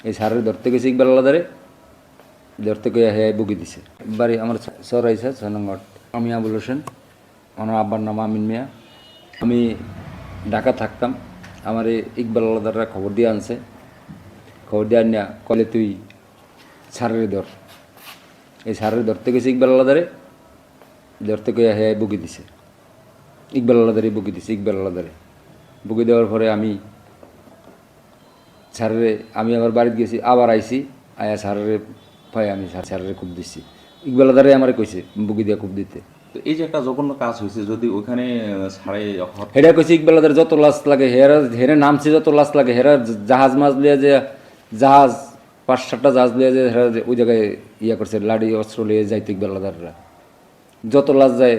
এই স্যারের ধরতে গেছে ইকবাল আলাদারে, ধরতে গিয়ে হ্যাঁ বুকি দিছে। বাড়ি আমার সরাইছে 6 নং ওয়ার্ড। আমি আবুল হোসেন, আমার আব্বার নাম আমিন মিয়া। আমি ঢাকা থাকতাম। আমার এই ইকবাল আলাদাররা খবর দিয়ে আনছে, খবর দিয়ে আনিয়া কলে তুই স্যারের ধর। এই স্যারের ধরতে গেছে ইকবাল আলাদারে, ধরতে গিয়ে হ্যাঁ বুকি দিছে। ইকবাল আলাদারে বুকি দিছে, ইকবাল আলাদারে বুকি দেওয়ার পরে আমি স্যারেরে, আমি আবার বাড়িতে গেছি, আবার আইছি, আয়া স্যারেরে পাই আমি স্যারেরে খুব দিচ্ছি। ইকবাল আলাদারে আমার কইছে বুকি দিয়ে খুব দিতে। তো এই যে একটা জঘন্য কাজ হয়েছে, যদি ওখানে ছাড়ে হেরা কইছে ইকবাল আলাদার যত লাশ লাগে হেরা হেরে নামছে, যত লাশ লাগে হেরা জাহাজ মাছ লিয়ে যে জাহাজ 5-7টা জাহাজ লিয়ে যে হেরা ওই জায়গায় ইয়া করছে, লাড়ি অস্ত্র লিয়ে যাইতো ইকবাল আলাদাররা, যত লাশ যায়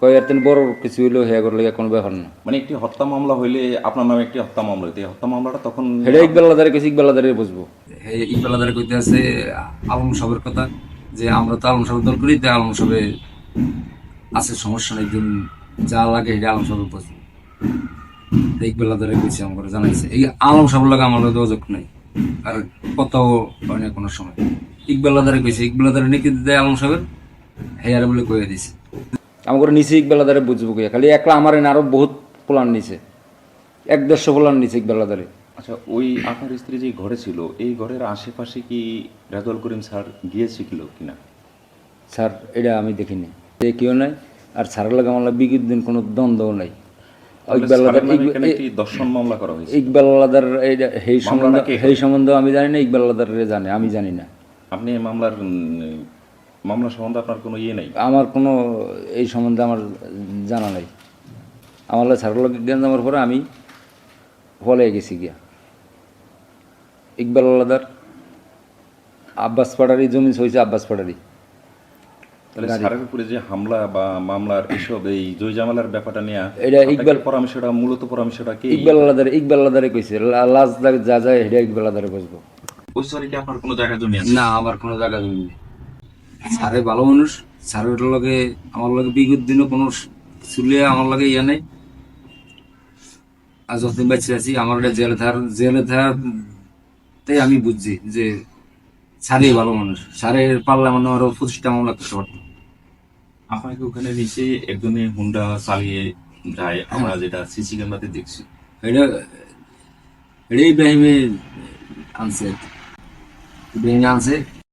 কয় আর বড় কিছু হইলেও হেয়া করলে কোনো ব্যাপার না। মানে একটি হত্যা মামলা হইলে আপনার নামে একটি হত্যা মামলা হইতে, এই হত্যা মামলাটা তখন হেরা ইকবাল আলাদারে কইছে, ইকবাল আলাদারে বুঝবো। ইকবাল আদার কইতে আছে আলম সাহেবের কথা, যে আমরা তো আলম সাহেব দল করি, তাই আলম সাহেবে আছে, সমস্যা নেই, দিন যা লাগে এটা আলম সাহেব বুঝবো। ইকবাল আদারে কইছে, আমার জানাইছে। এই আলম সাহেবের লাগে আমার যোগাযোগ নাই, আর কথাও হয় না কোনো সময়। ইকবাল আদারে কইছে, ইকবাল আদারে নাকি দেয় আলম সাহেবের, হেয়ারে বলে কয়ে দিছে। আমার নিচে ইকবাল আদারে বুঝবো কে, খালি একলা আমার না, আরো বহুত প্লান নিছে, 1-150 প্লান নিছে ইকবাল আদারে। আচ্ছা, ওই আপনার স্ত্রী যে ঘরে ছিল, এই ঘরের আশেপাশে কি রেজাউল করিম স্যার গিয়েছিল কিনা? স্যার এটা আমি দেখিনি, কেউ নাই। আর স্যারের লাগে আমার বিগত দিন কোনো দ্বন্দ্বও নাই। ইকবাল আলাদার একটি দর্শন মামলা করা হয়েছে। ইকবাল আলাদার এইটা সেই সম্বন্ধে আমি জানি না, ইকবাল আলাদার জানে, আমি জানি না। আপনি এই মামলা সম্বন্ধে আপনার কোনো ইয়ে নেই? আমার কোনো এই সম্বন্ধে আমার জানা নাই। আমার স্যারের লোক জ্ঞান জানার পরে আমি ফলে গেছি গিয়া। ইকবাল আলাদার আব্বাস পাড়ারি জমি হয়েছে, আব্বাস পাড়ারি। তাহলে স্যারের উপরে যে হামলা বা মামলার এসব এই জয়জামালার ব্যাপারটা নিয়ে এটা ইকবাল পরামর্শটা কি ইকবাল আলাদারে কইছে, লাজ যা যায় এটা ইকবাল আলাদারে বসবো। ওই সরি কি আপনার কোনো জায়গা জমি আছে? না, আমার কোনো জায়গা জমি নেই। স্যারে ভালো মানুষ, স্যারের লগে আমার লগে বিগত দিনও কোনো চুলিয়া আমার লগে ইয়া নেই। আর যতদিন বাঁচে আছি আমার জেলে থাকতে আমি বুঝছি যে স্যারে ভালো মানুষ। স্যারে পারলে আমার আরো 25টা মামলা করতে পারতো। আপনাকে ওখানে নিচে একজনে হুন্ডা চালিয়ে যায়, আমরা যেটা সিসি ক্যামেরাতে দেখছি। এটা ইব্রাহিমে আনছে, ইব্রাহিমে আনছে